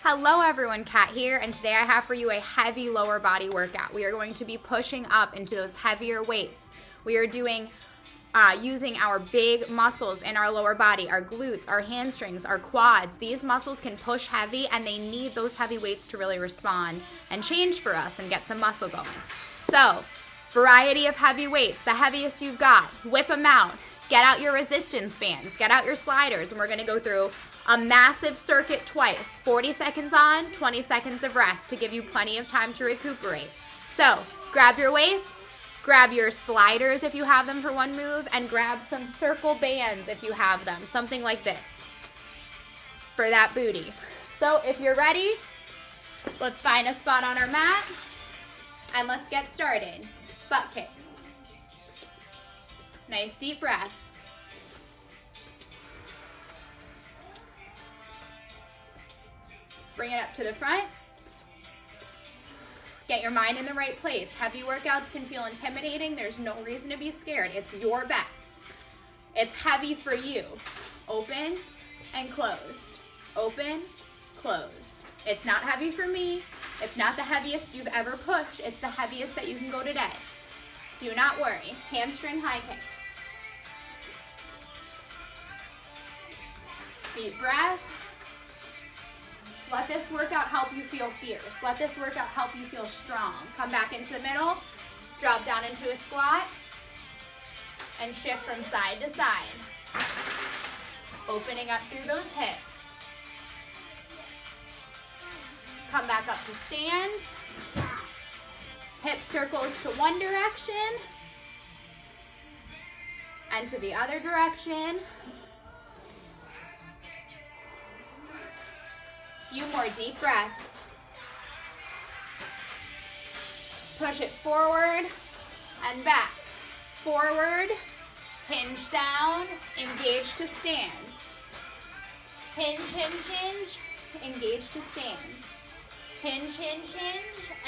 Hello everyone, Kat here, and today I have for you a heavy lower body workout. We are going to be pushing up into those heavier weights. We are doing using our big muscles in our lower body, our glutes, our hamstrings, our quads. These muscles can push heavy and they need those heavy weights to really respond and change for us and get some muscle going. So, variety of heavy weights, the heaviest you've got, whip them out. Get out your resistance bands, get out your sliders, and we're going to go through a massive circuit twice, 40 seconds on, 20 seconds of rest to give you plenty of time to recuperate. So grab your weights, grab your sliders if you have them for one move, and grab some circle bands if you have them, something like this for that booty. So if you're ready, let's find a spot on our mat and let's get started. Butt kicks. Nice deep breath. Bring it up to the front. Get your mind in the right place. Heavy workouts can feel intimidating. There's no reason to be scared. It's your best. It's heavy for you. Open and closed. Open, closed. It's not heavy for me. It's not the heaviest you've ever pushed. It's the heaviest that you can go today. Do not worry. Hamstring high kicks. Deep breath. Let this workout help you feel fierce. Let this workout help you feel strong. Come back into the middle, drop down into a squat, and shift from side to side. Opening up through those hips. Come back up to stand. Hip circles to one direction and to the other direction. Few more deep breaths. Push it forward and back. Forward, hinge down, engage to stand. Hinge, hinge, hinge, engage to stand. Hinge, hinge, hinge,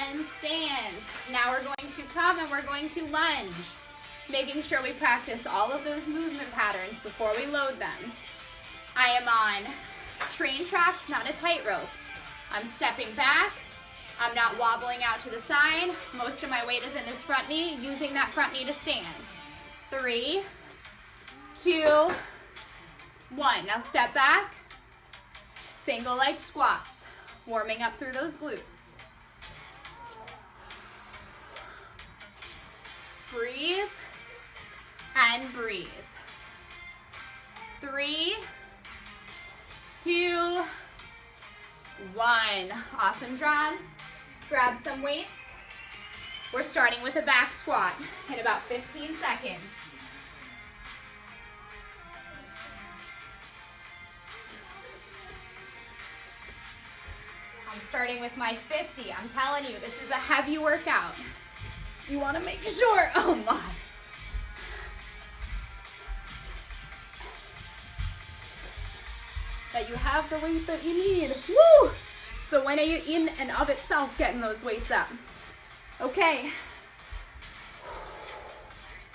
and stand. Now we're going to come and we're going to lunge, making sure we practice all of those movement patterns before we load them. I am on train tracks, not a tightrope. I'm stepping back. I'm not wobbling out to the side. Most of my weight is in this front knee, using that front knee to stand. 3, 2, 1. Now step back. Single leg squats. Warming up through those glutes. Breathe and breathe. 3, 2, 1. Awesome job. Grab some weights. We're starting with a back squat in about 15 seconds. I'm starting with my 50. I'm telling you, this is a heavy workout. You want to make sure. Oh my. That you have the weight that you need. Woo! So when are you in and of itself getting those weights up? Okay.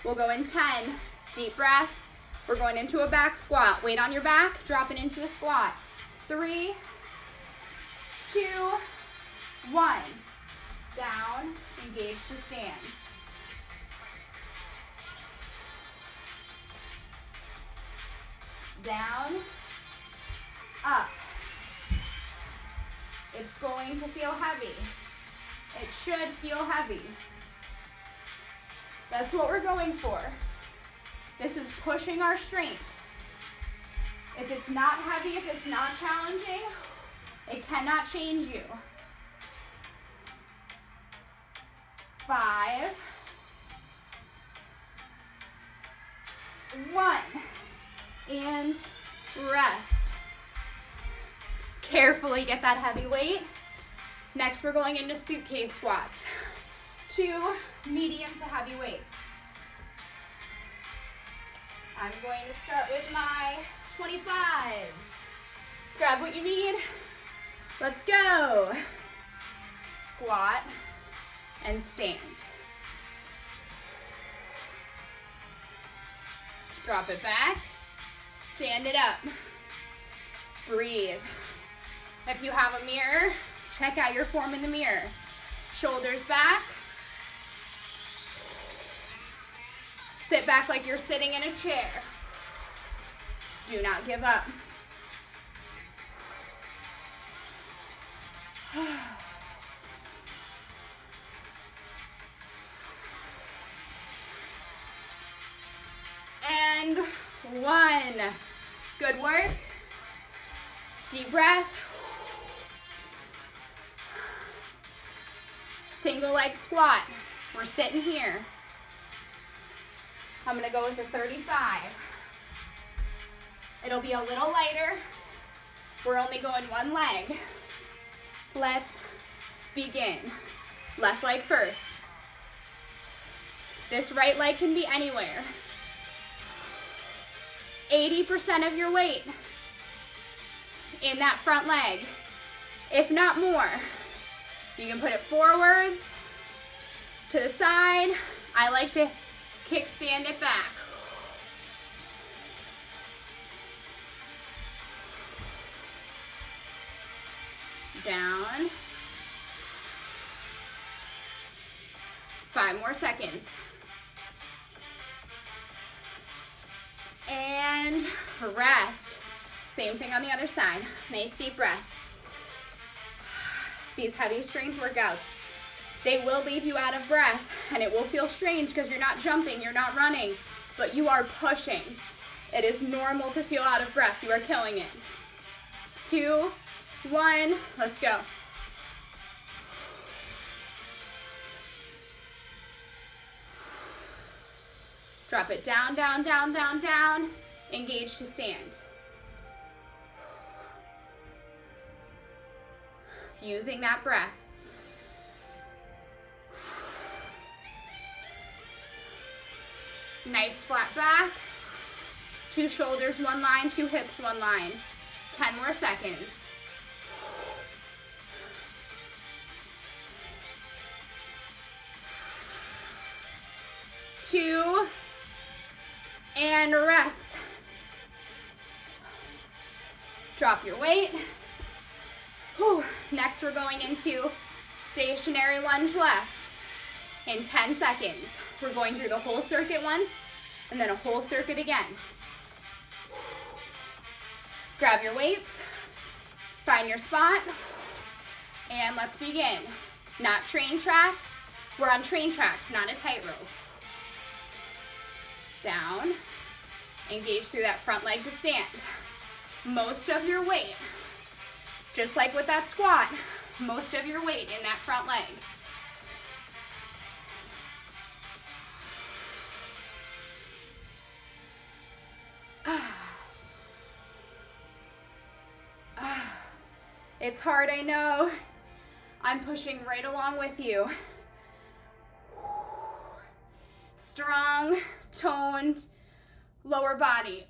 We'll go in 10. Deep breath. We're going into a back squat. Weight on your back, dropping into a squat. 3, 2, 1. Down, engage to stand. Down, up. It's going to feel heavy. It should feel heavy. That's what we're going for. This is pushing our strength. If it's not heavy, if it's not challenging, it cannot change you. 5, 1, and rest. Carefully get that heavy weight. Next, we're going into suitcase squats. 2 medium to heavy weights. I'm going to start with my 25s. Grab what you need. Let's go. Squat and stand. Drop it back. Stand it up. Breathe. If you have a mirror, check out your form in the mirror. Shoulders back. Sit back like you're sitting in a chair. Do not give up. And 1. Good work. Deep breath. Single leg squat. We're sitting here. I'm gonna go with a 35. It'll be a little lighter. We're only going one leg. Let's begin. Left leg first. This right leg can be anywhere. 80% of your weight in that front leg, if not more. You can put it forwards, to the side. I like to kickstand it back. Down. 5 more seconds. And rest. Same thing on the other side. Nice deep breath. These heavy strength workouts, they will leave you out of breath, and it will feel strange because you're not jumping, you're not running, but you are pushing. It is normal to feel out of breath. You are killing it. 2, 1, let's go. Drop it down, down, down, down, down. Engage to stand. Using that breath. Nice flat back. 2 shoulders, 1 line, 2 hips, 1 line. 10 more seconds. Two, and rest. Drop your weight. Whew. Next, we're going into stationary lunge left in 10 seconds. We're going through the whole circuit once, and then a whole circuit again. Grab your weights, find your spot, and let's begin. Not train tracks. We're on train tracks, not a tightrope. Down. Engage through that front leg to stand. Most of your weight, just like with that squat, most of your weight in that front leg. It's hard, I know. I'm pushing right along with you. Strong, toned, lower body.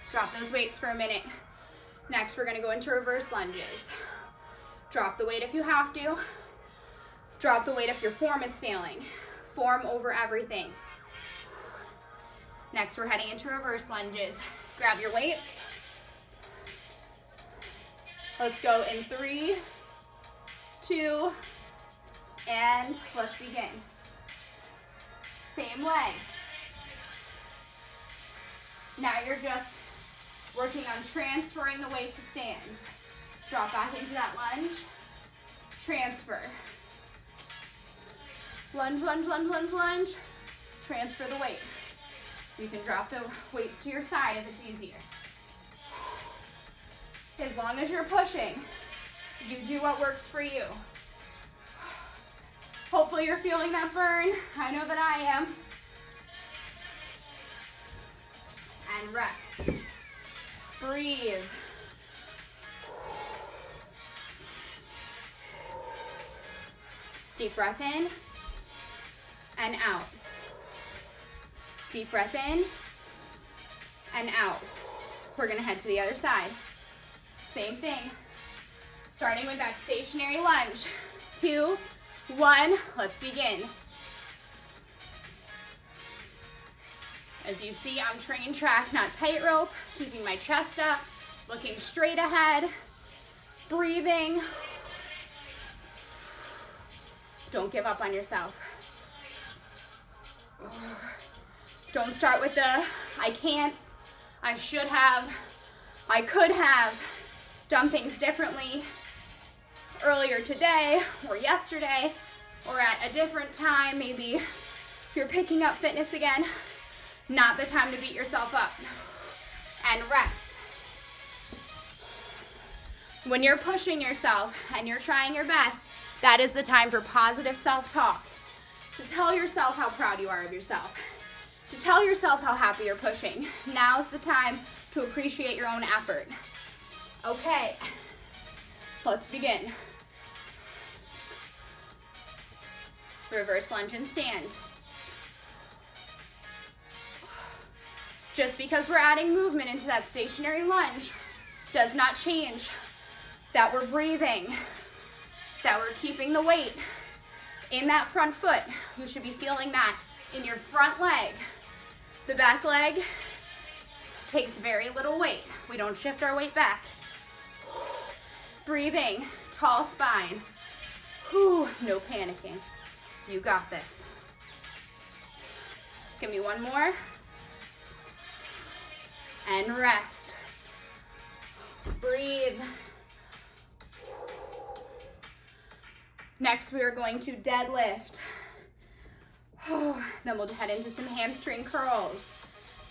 Drop those weights for a minute. Next, we're gonna go into reverse lunges. Drop the weight if you have to. Drop the weight if your form is failing. Form over everything. Next, we're heading into reverse lunges. Grab your weights. Let's go in 3, 2, and let's begin. Same leg. Now you're just working on transferring the weight to stand. Drop back into that lunge. Transfer. Lunge, lunge, lunge, lunge, lunge. Transfer the weight. You can drop the weights to your side if it's easier. As long as you're pushing, you do what works for you. Hopefully you're feeling that burn. I know that I am. And rest. Breathe. Deep breath in and out. Deep breath in and out. We're gonna head to the other side. Same thing. Starting with that stationary lunge. 2, 1, let's begin. As you see, I'm train track, not tightrope, keeping my chest up, looking straight ahead, Breathing. Don't give up on yourself. Don't start with the I can't, I should have, I could have done things differently earlier today or yesterday or at a different time. Maybe you're picking up fitness again. Not the time to beat yourself up. And rest. When you're pushing yourself and you're trying your best, that is the time for positive self-talk. To tell yourself how proud you are of yourself. To tell yourself how happy you're pushing. Now's the time to appreciate your own effort. Okay, let's begin. Reverse lunge and stand. Just because we're adding movement into that stationary lunge does not change that we're breathing, that we're keeping the weight in that front foot. You should be feeling that in your front leg. The back leg takes very little weight. We don't shift our weight back. Breathing, tall spine. Whew, no panicking. You got this. Give me one more. And rest. Breathe. Next, we are going to deadlift. Then we'll head into some hamstring curls,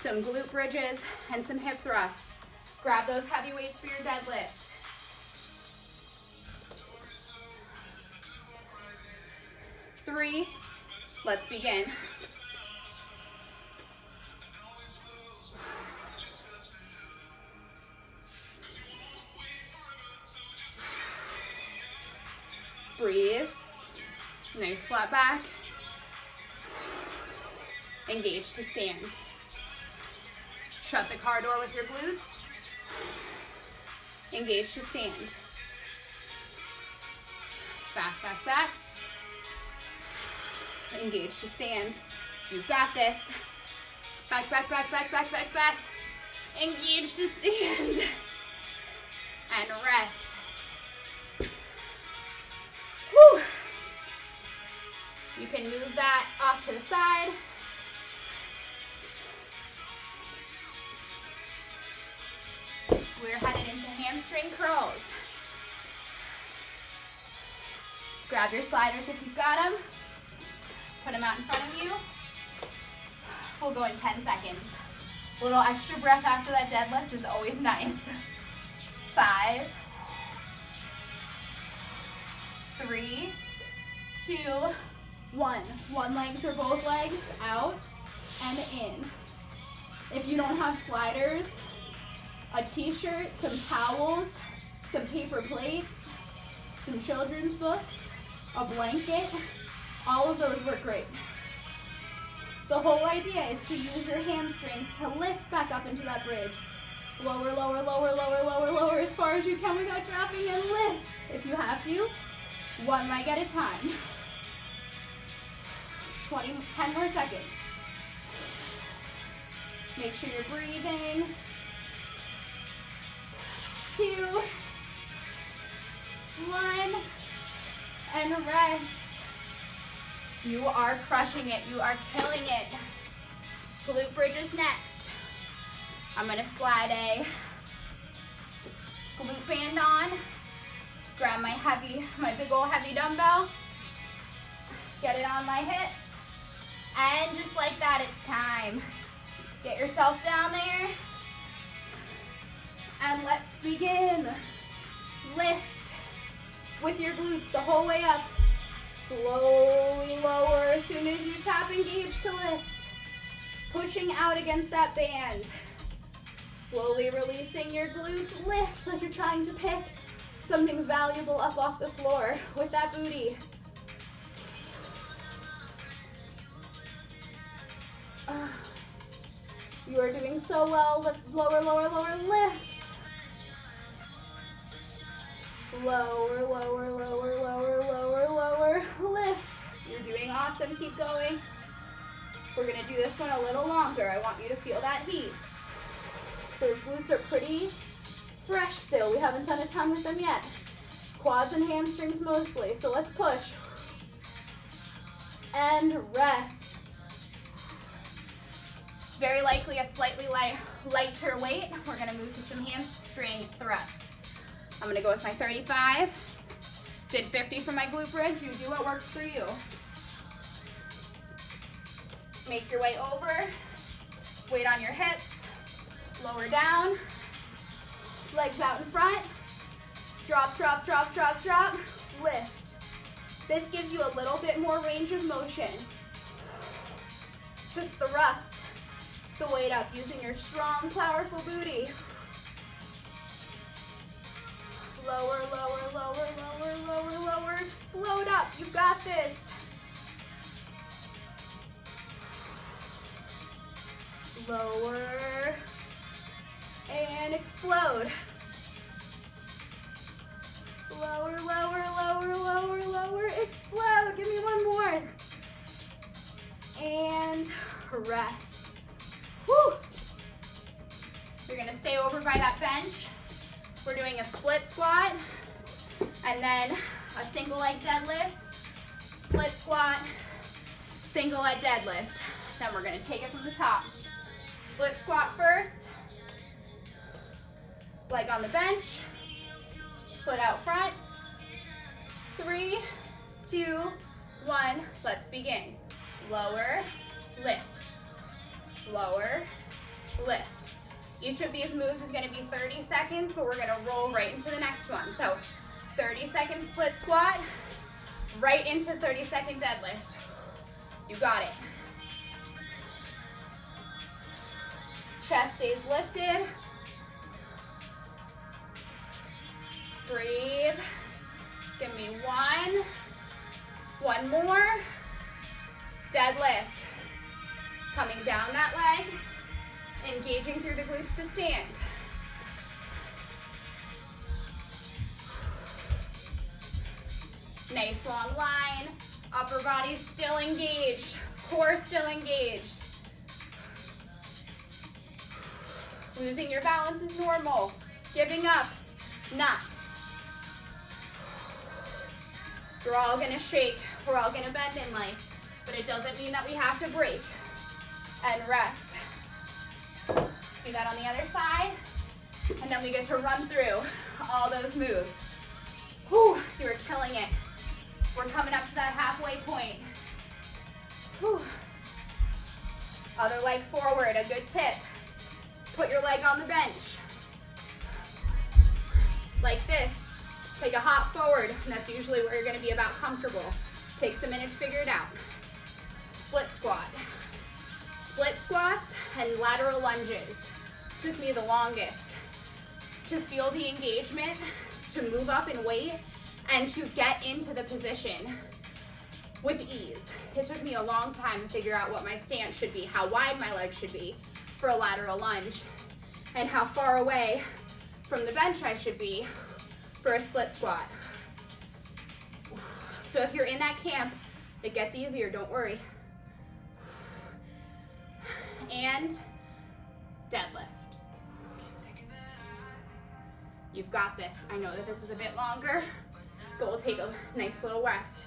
some glute bridges, and some hip thrusts. Grab those heavy weights for your deadlift. Three. Let's begin. Breathe. Nice flat back. Engage to stand. Shut the car door with your glutes. Engage to stand. Back, back, back. Engage to stand. You've got this. Back, back, back, back, back, back, back. Engage to stand. And rest. Whew. You can move that off to the side. We're headed into hamstring curls. Grab your sliders if you've got them. Put them out in front of you. We'll go in 10 seconds. A little extra breath after that deadlift is always nice. 5, 3, 2, 1. One leg for both legs, out and in. If you don't have sliders, a t-shirt, some towels, some paper plates, some children's books, a blanket, all of those work great. The whole idea is to use your hamstrings to lift back up into that bridge. Lower, lower, lower, lower, lower, lower as far as you can without dropping, and lift if you have to. One leg at a time. 10 more seconds. Make sure you're breathing. 2, 1, and rest. You are crushing it. You are killing it. Glute bridges next. I'm gonna slide a glute band on. Grab my big old heavy dumbbell. Get it on my hips. And just like that, it's time. Get yourself down there. And let's begin. Lift with your glutes the whole way up. Slowly lower as soon as you tap engage to lift. Pushing out against that band. Slowly releasing your glutes. Lift like you're trying to pick something valuable up off the floor with that booty. You are doing so well. Lift, lower, lower, lower, lift. Lower, lower, lower, lower, lower, lower, lift. You're doing awesome. Keep going. We're going to do this one a little longer. I want you to feel that heat. Those glutes are pretty fresh still. We haven't done a ton with them yet. quads and hamstrings mostly. So let's push. And rest. Very likely a slightly lighter weight. We're gonna move to some hamstring thrusts. I'm gonna go with my 35. Did 50 for my glute bridge. You do what works for you. Make your way over. Weight on your hips. Lower down. Legs out in front. Drop, drop, drop, drop, drop. Lift. This gives you a little bit more range of motion to thrust the weight up using your strong, powerful booty. Lower, lower, lower, lower, lower, lower. Explode up. You got this. Lower. And explode. Lower, lower, lower, lower, lower. Explode. Give me one more. And rest. Whew. You're gonna stay over by that bench. We're doing a split squat, and then a single leg deadlift, split squat, single leg deadlift. Then we're gonna take it from the top. Split squat first, leg on the bench, foot out front. 3, 2, 1, let's begin. Lower, lift, lower, lift. Each of these moves is going to be 30 seconds, but we're going to roll right into the next one. So 30-second split squat, right into 30-second deadlift. You got it. Chest stays lifted. Breathe. Give me one more. Deadlift. Coming down that leg. Engaging through the glutes to stand. Nice long line. Upper body still engaged. Core still engaged. Losing your balance is normal. Giving up, not. We're all gonna shake. We're all gonna bend in life. But it doesn't mean that we have to break. And rest. Do that on the other side, and then we get to run through all those moves. Whew, you are killing it. We're coming up to that halfway point. Whew. Other leg forward, a good tip. Put your leg on the bench. Like this. Take a hop forward, and that's usually where you're gonna be about comfortable. Takes a minute to figure it out. Split squat. Split squats and lateral lunges took me the longest to feel the engagement, to move up in weight, and to get into the position with ease. It took me a long time to figure out what my stance should be, how wide my legs should be for a lateral lunge, and how far away from the bench I should be for a split squat. So if you're in that camp, it gets easier, don't worry. And deadlift. You've got this. I know that this is a bit longer, but we'll take a nice little rest.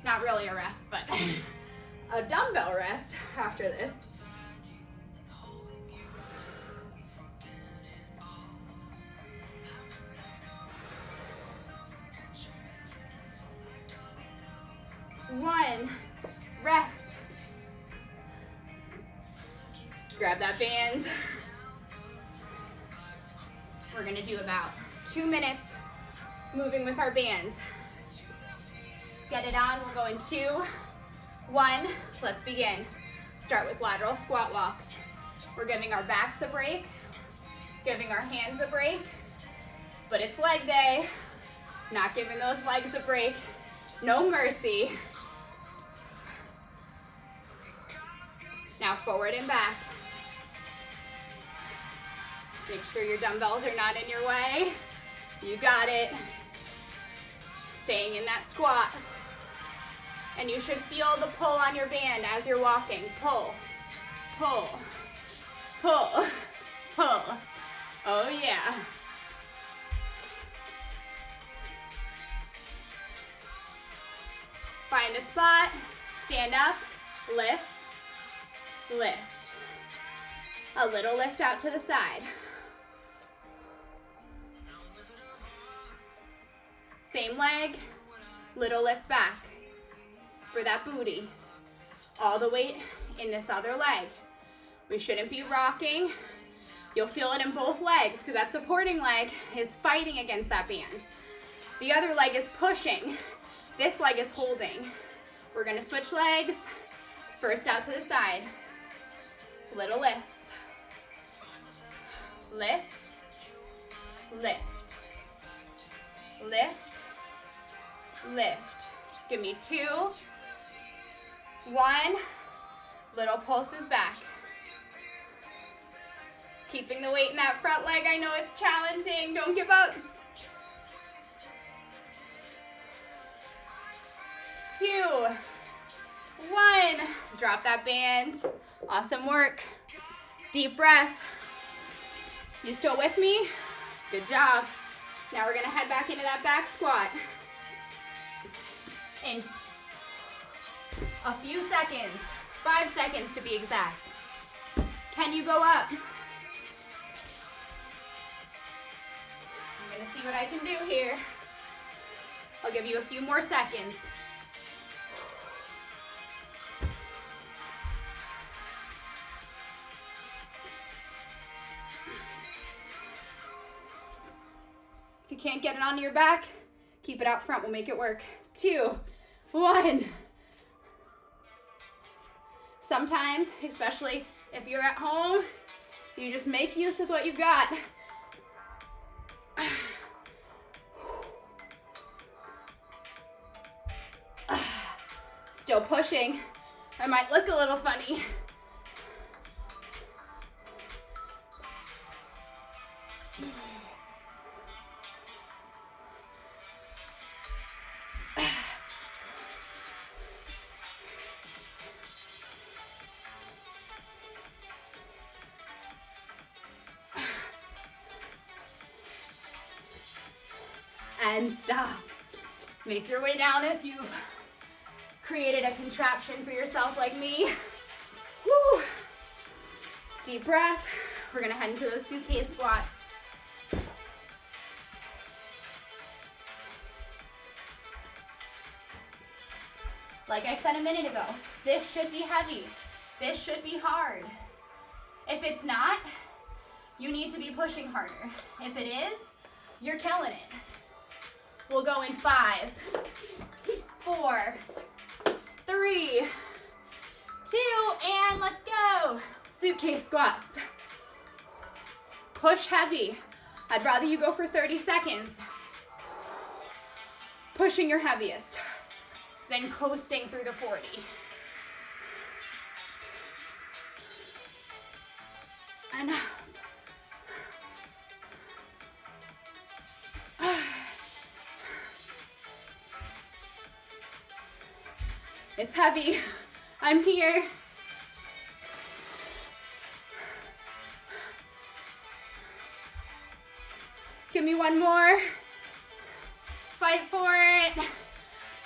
Not really a rest, but a dumbbell rest after this. One, rest. Grab that band. We're gonna do about 2 minutes moving with our band. Get it on, we'll go in 2, 1, let's begin. Start with lateral squat walks. We're giving our backs a break, giving our hands a break, but it's leg day. Not giving those legs a break. No mercy. Now forward and back. Make sure your dumbbells are not in your way. You got it. Staying in that squat. And you should feel the pull on your band as you're walking. Pull, pull, pull, pull. Oh yeah. Find a spot, stand up, lift, lift. A little lift out to the side. Same leg, little lift back for that booty. All the weight in this other leg. We shouldn't be rocking. You'll feel it in both legs because that supporting leg is fighting against that band. The other leg is pushing. This leg is holding. We're gonna switch legs. First out to the side. Little lifts. Lift, lift, lift, lift. Give me 2, 1. Little pulses back. Keeping the weight in that front leg. I know it's challenging. Don't give up. 2, 1. Drop that band. Awesome work. Deep breath. You still with me? Good job. Now we're gonna head back into that back squat. In a few seconds, 5 seconds to be exact. Can you go up? I'm gonna see what I can do here. I'll give you a few more seconds. If you can't get it onto your back, keep it out front. We'll make it work. 2, 1. Sometimes, especially if you're at home, you just make use of what you've got. Still pushing. I might look a little funny. And stop. Make your way down if you've created a contraption for yourself like me. Woo. Deep breath. We're gonna head into those suitcase squats. Like I said a minute ago, this should be heavy. This should be hard. If it's not, you need to be pushing harder. If it is, you're killing it. We'll go in 5, 4, 3, 2, and let's go. Suitcase squats. Push heavy. I'd rather you go for 30 seconds. Pushing your heaviest, then coasting through the 40. And up. It's heavy. I'm here. Give me one more. Fight for it.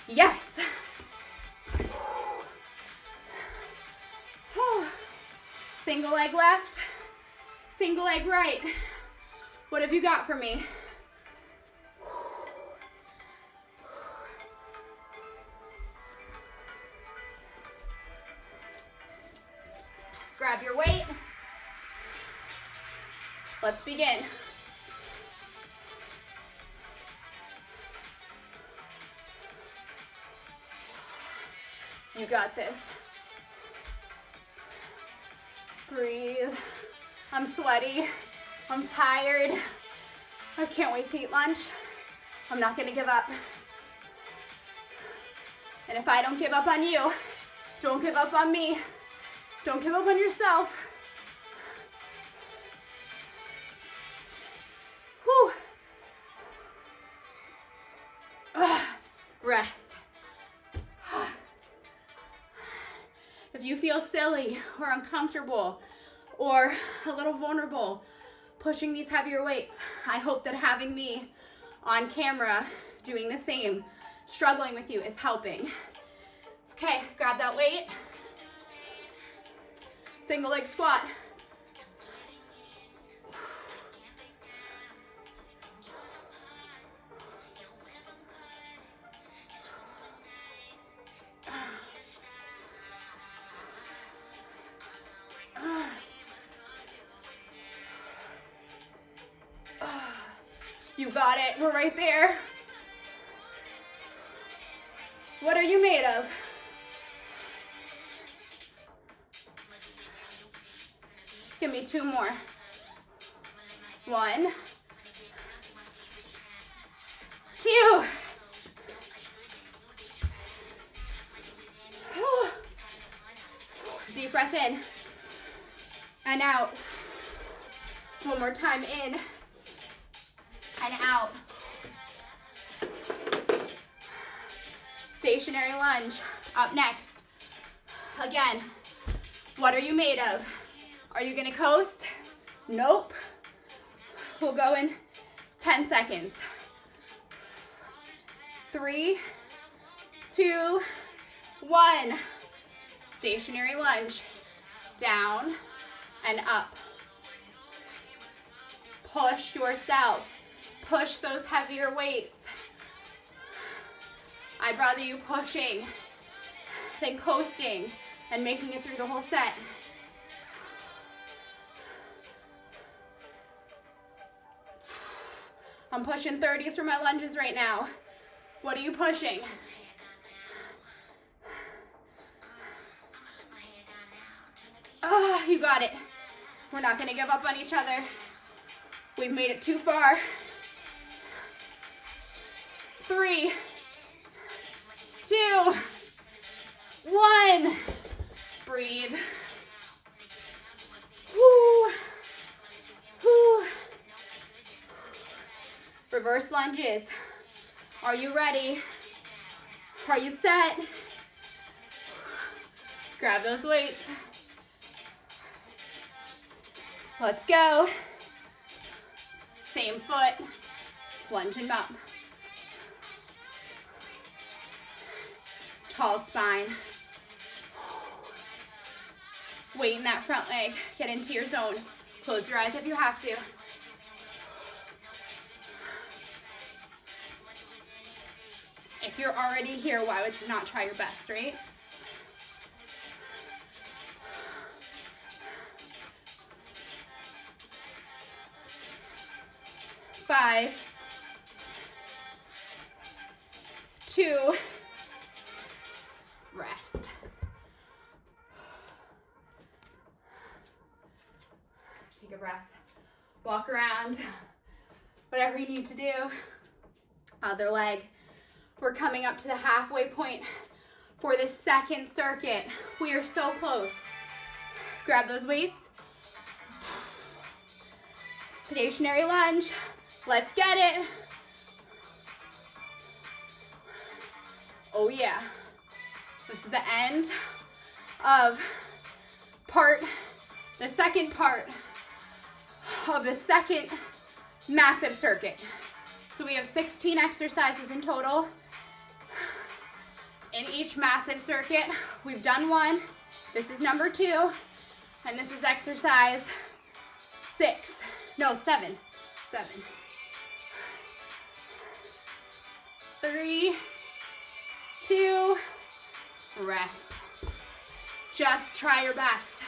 Yes. Single leg left, single leg right. What have you got for me? Grab your weight. Let's begin. You got this. Breathe. I'm sweaty. I'm tired. I can't wait to eat lunch. I'm not gonna give up. And if I don't give up on you, don't give up on me. Don't give up on yourself. Whew. Rest. If you feel silly or uncomfortable or a little vulnerable pushing these heavier weights, I hope that having me on camera doing the same, struggling with you, is helping. Okay, grab that weight. Single leg squat. You got it. We're right there. What are you made of? Give me 2 more. 1, 2. Deep breath in and out. One more time, in and out. Stationary lunge up next. Again, what are you made of? Are you gonna coast? Nope. We'll go in 10 seconds. 3, 2, 1. Stationary lunge. Down and up. Push yourself. Push those heavier weights. I'd rather you pushing than coasting and making it through the whole set. I'm pushing 30s for my lunges right now. What are you pushing? Oh, you got it. We're not gonna give up on each other. We've made it too far. 3, 2, 1. Breathe. Woo. Woo. Reverse lunges. Are you ready? Are you set? Grab those weights. Let's go. Same foot. Lunge and up. Tall spine. Weight in that front leg. Get into your zone. Close your eyes if you have to. If you're already here, why would you not try your best, right? Five, 2, rest. Take a breath. Walk around. Whatever you need to do. Other leg. We're coming up to the halfway point for the second circuit. We are so close. Grab those weights. Stationary lunge. Let's get it. Oh yeah. This is the end of the second part of the second massive circuit. So we have 16 exercises in total. In each massive circuit, we've done 1. This is number 2. And this is exercise 7. 3, 2, rest. Just try your best.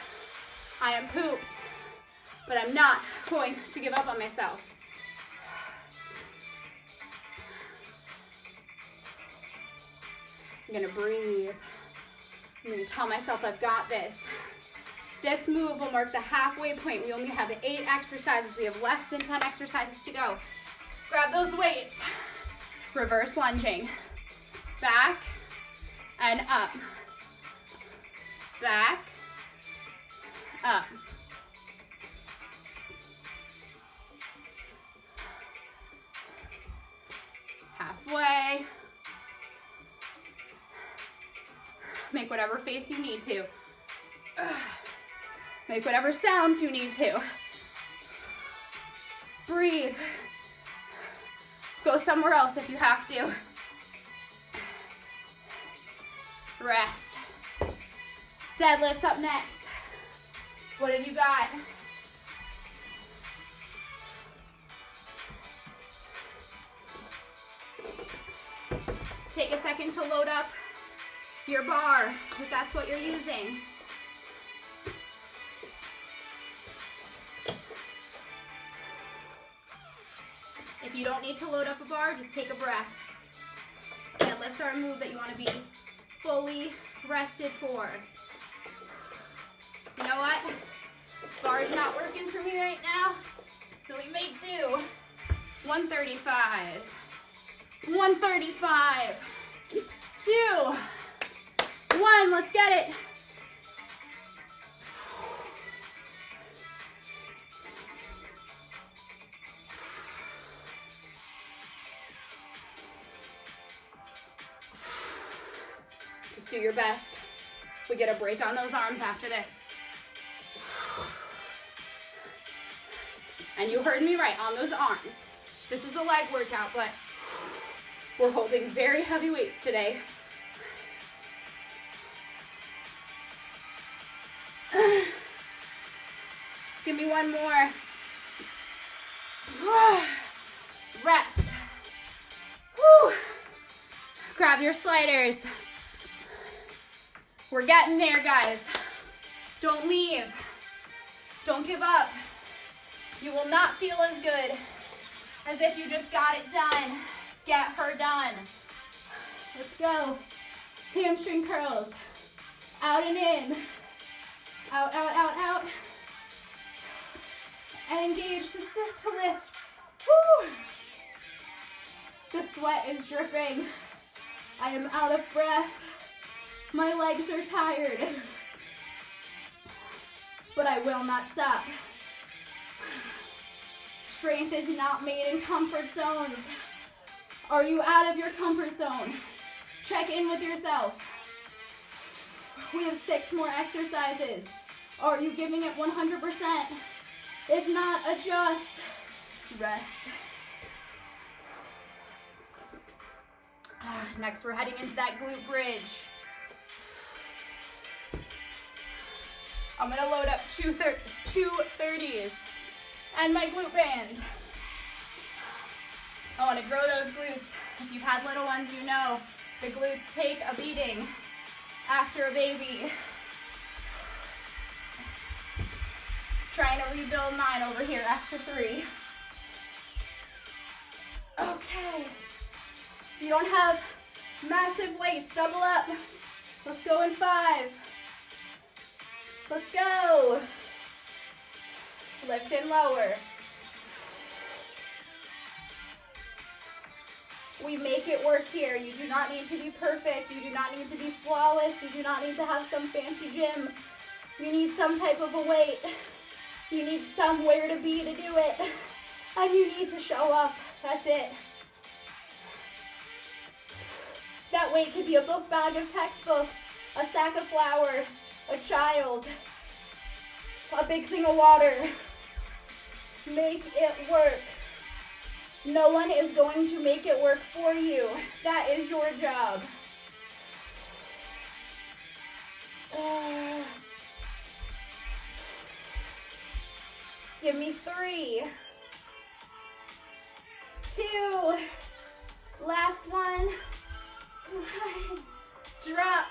I am pooped, but I'm not going to give up on myself. I'm gonna breathe. I'm gonna tell myself I've got this. This move will mark the halfway point. We only have 8 exercises. We have less than 10 exercises to go. Grab those weights. Reverse lunging. Back and up. Back, up. Halfway. Make whatever face you need to. Make whatever sounds you need to. Breathe. Go somewhere else if you have to. Rest. Deadlifts up next. What have you got? Take a second to load up your bar, if that's what you're using. If you don't need to load up a bar, just take a breath. Deadlifts are a move that you want to be fully rested for. You know what? Bar's not working for me right now, so we make do. 135. 135. 2. 1. Let's get it. Just do your best. We get a break on those arms after this. And you heard me right, on those arms. This is a leg workout, but we're holding very heavy weights today. Give me one more. Rest. Woo. Grab your sliders. We're getting there, guys. Don't leave. Don't give up. You will not feel as good as if you just got it done. Get her done. Let's go. Hamstring curls. Out and in. Out, out, out, out. And engage to lift. Woo! The sweat is dripping. I am out of breath. My legs are tired. But I will not stop. Strength is not made in comfort zones. Are you out of your comfort zone? Check in with yourself. We have 6 more exercises. Are you giving it 100%? If not, adjust. Rest. Next, we're heading into that glute bridge. I'm gonna load up two 30s and my glute band. I wanna grow those glutes. If you've had little ones, you know the glutes take a beating after a baby. Trying to rebuild mine over here after 3. Okay. If you don't have massive weights, double up. Let's go in 5. Let's go. Lift and lower. We make it work here. You do not need to be perfect. You do not need to be flawless. You do not need to have some fancy gym. You need some type of a weight. You need somewhere to be to do it. And you need to show up. That's it. That weight could be a book bag of textbooks, a sack of flour, a child, a big thing of water. Make it work. No one is going to make it work for you. That is your job. Give me 3, 2, last one. Drop.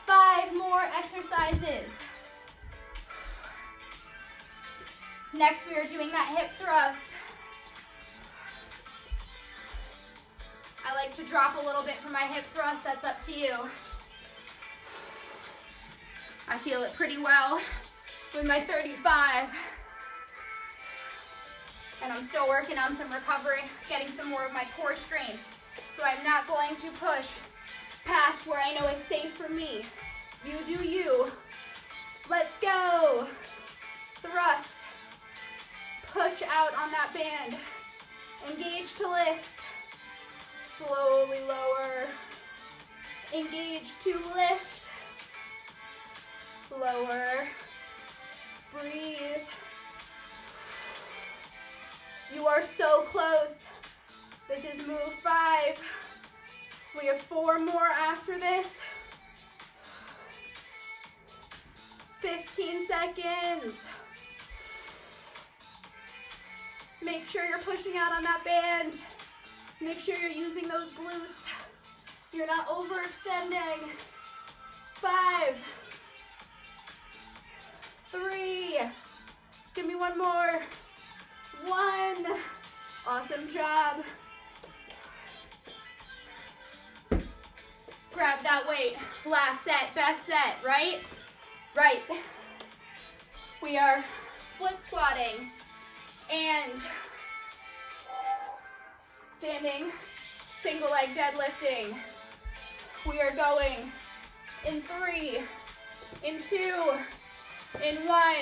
5 more exercises. Next, we are doing that hip thrust. I like to drop a little bit for my hip thrust. That's up to you. I feel it pretty well with my 35. And I'm still working on some recovery, getting some more of my core strength. So I'm not going to push past where I know is safe for me. You do you. Let's go. Thrust. Push out on that band. Engage to lift. Slowly lower. Engage to lift. Lower. Breathe. You are so close. This is move 5. We have 4 more after this. 15 seconds. Make sure you're pushing out on that band. Make sure you're using those glutes. You're not overextending. 5, 3, give me one more. 1, awesome job. Grab that weight. Last set, best set, right? Right. We are split squatting and standing single leg deadlifting. We are going in 3, in 2, in 1.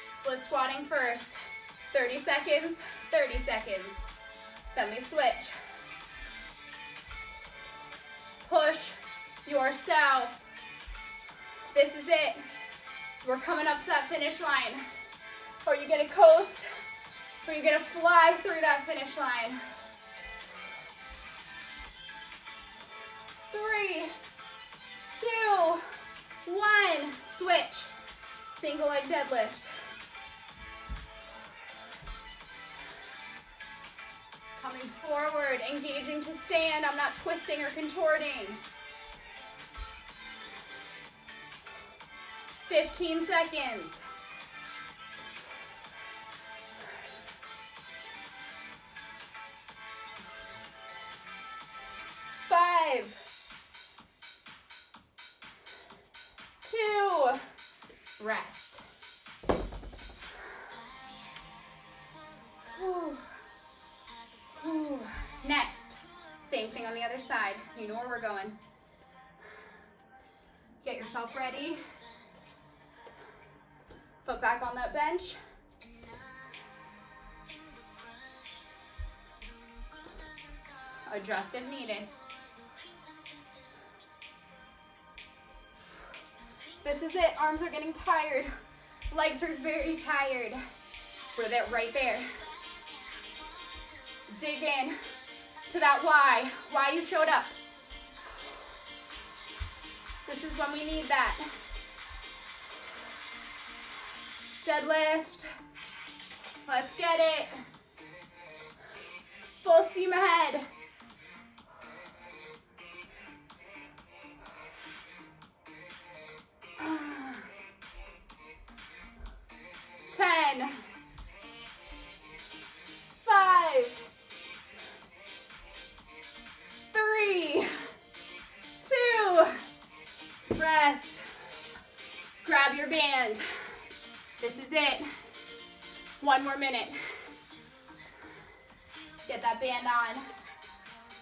Split squatting first. 30 seconds, 30 seconds. Then we switch. Push yourself. This is it. We're coming up to that finish line. Are you gonna coast? Or are you gonna fly through that finish line? 3, 2, 1. Switch. Single leg deadlift. Coming forward, engaging to stand. I'm not twisting or contorting. 15 seconds. 5, 2, rest. Whew. Whew. Next, same thing on the other side. You know where we're going. Get yourself ready. Foot back on that bench. Adjust if needed. This is it. Arms are getting tired. Legs are very tired. We're there, right there. Dig in to that why you showed up. This is when we need that. Deadlift. Let's get it. Full steam ahead. Ten. 5, 3, 2, rest. Grab your band. This is it. 1 more minute. Get that band on.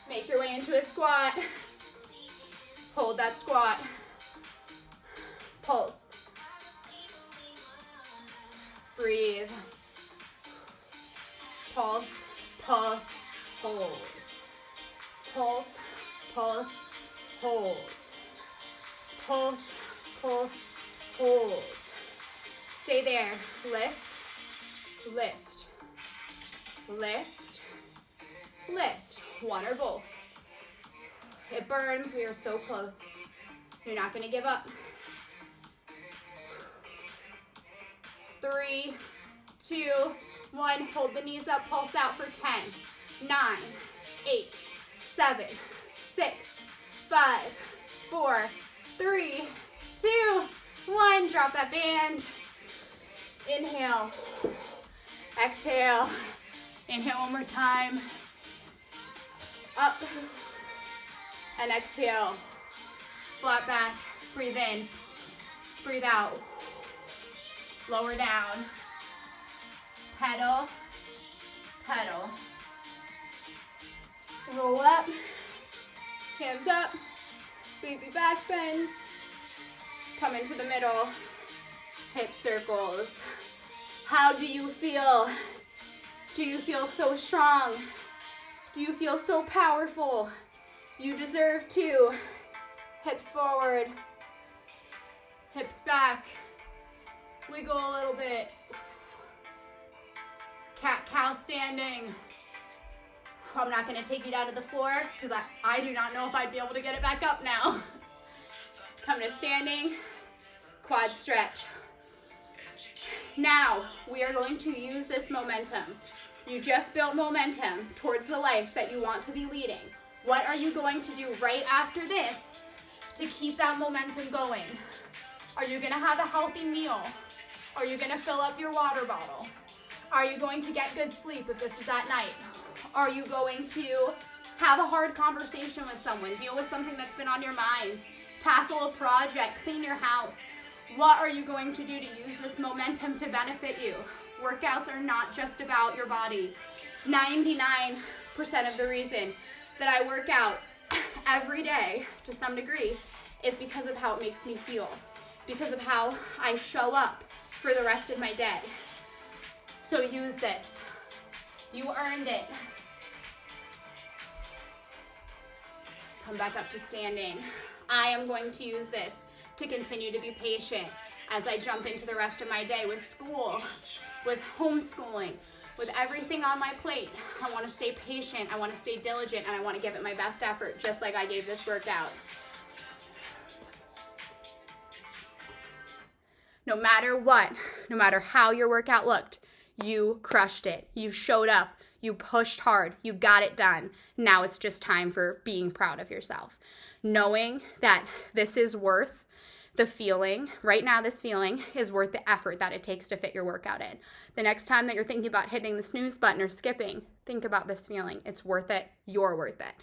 Make your way into a squat. Hold that squat. Pulse. Breathe. Pulse, pulse, hold. Pulse, pulse, hold. Pulse, pulse, hold. Stay there. Lift, lift, lift, lift. One or both. It burns. We are so close. You're not going to give up. 3, 2, 1. Hold the knees up. Pulse out for 10, 9, 8, 7, 6, 5, 4, 3, 2, 1. Drop that band. Inhale. Exhale. Inhale one more time. Up. And exhale. Flat back. Breathe in. Breathe out. Lower down. Pedal. Pedal. Roll up. Hands up. Baby back bend. Come into the middle. Hip circles. How do you feel? Do you feel so strong? Do you feel so powerful? You deserve to. Hips forward. Hips back. Wiggle a little bit. Cat-cow standing. I'm not going to take you down to the floor because I do not know if I'd be able to get it back up now. Come to standing. quad stretch. Now, we are going to use this momentum. You just built momentum towards the life that you want to be leading. What are you going to do right after this to keep that momentum going? Are you gonna have a healthy meal? Are you gonna fill up your water bottle? Are you going to get good sleep if this is at night? Are you going to have a hard conversation with someone, deal with something that's been on your mind, tackle a project, clean your house? What are you going to do to use this momentum to benefit you? Workouts are not just about your body. 99% of the reason that I work out every day to some degree is because of how it makes me feel, because of how I show up for the rest of my day. So use this. You earned it. Come back up to standing. I am going to use this to continue to be patient as I jump into the rest of my day with school, with homeschooling, with everything on my plate. I want to stay patient, I want to stay diligent, and I want to give it my best effort, just like I gave this workout. No matter what, no matter how your workout looked, you crushed it. You showed up. You pushed hard. You got it done. Now it's just time for being proud of yourself. Knowing that this is worth the feeling, right now this feeling is worth the effort that it takes to fit your workout in. The next time that you're thinking about hitting the snooze button or skipping, think about this feeling. It's worth it. You're worth it.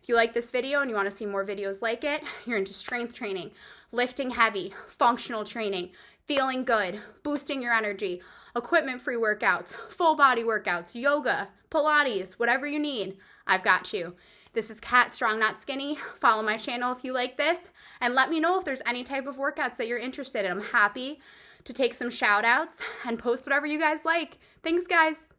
If you like this video and you want to see more videos like it, you're into strength training, lifting heavy, functional training, feeling good, boosting your energy, equipment-free workouts, full body workouts, yoga, Pilates, whatever you need, I've got you. This is Kat, Strong Not Skinny. Follow my channel if you like this, and let me know if there's any type of workouts that you're interested in. I'm happy to take some shout outs and post whatever you guys like. Thanks, guys.